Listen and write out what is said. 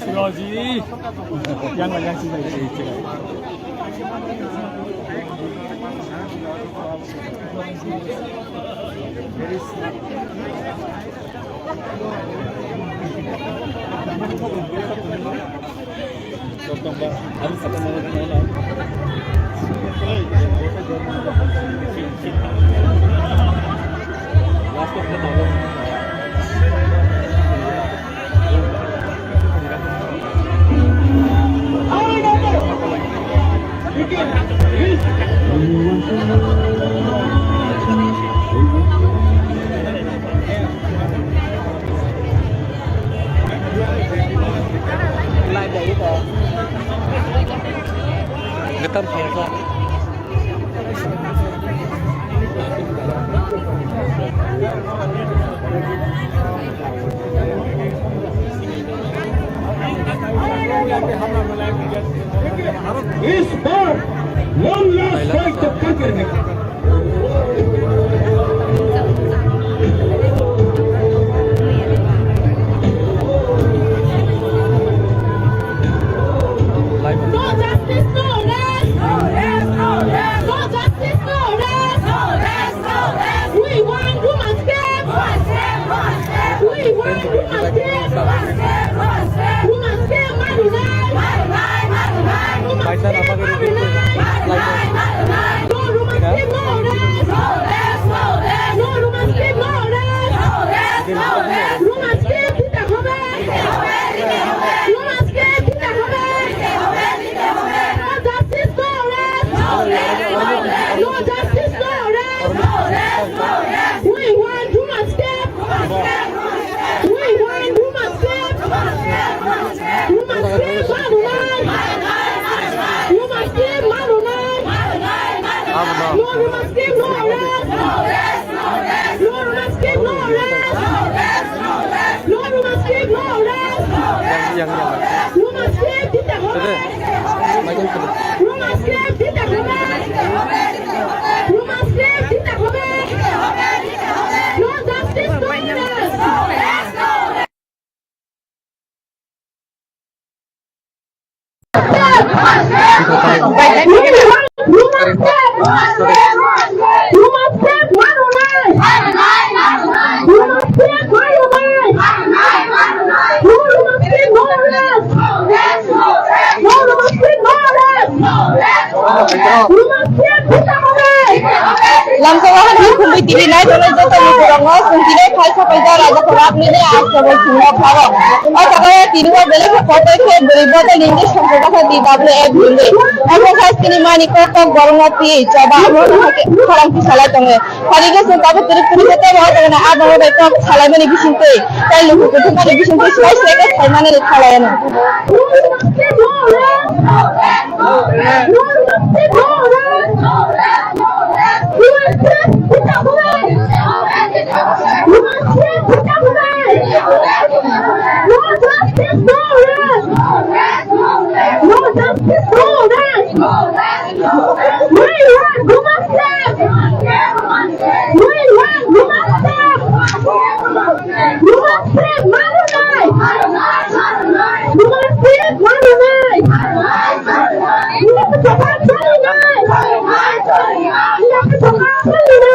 Siroji, yang lain sih lagi cerai. Harus satu malam malam. Last of the malam. Getar biasa. इस बार one last fight to conquer him. No justice, no rest. No rest, no rest. No justice, no rest. No rest, no rest. We want human escape. One step, one step. We want human escape. One step, one step. Human escape, Madunai. Madunai, Madunai. Human escape, Madunai. Madunai. No human escape, no rest. No rest, no rest. No human escape, no rest. No rest, no rest. Human escape, kita hobe. Human escape, kita hobe. No justice, no rest. No justice, no rest. We want human escape. We want human escape. Human escape, Madunai. Human escape, Madunai. No human escape, no rest. No human escape, no rest. No human escape, no rest. Human escape, kita hobe. Human escape, kita hobe. Human escape, kita hobe. No justice, no rest. Lamsawahan di Khumpui TV naik oleh jasa Mukuronggo, Sungkile Khai Sapaida Raja Korab Nini Asabel Sungguh Kawa. Asabel Tinuwa Beli Foto Ke Beribada Lindi Sampuraka di WF Lindi. Exercise kini mani kotak gorongati coba amon hake korang pisalai tonge. Hari ke sungkabu turut turut sete bawa dengan abang betok salai mani bisinte. Kai lugu kutu mani bisinte selai selai kai mani lekalayan. Madunai.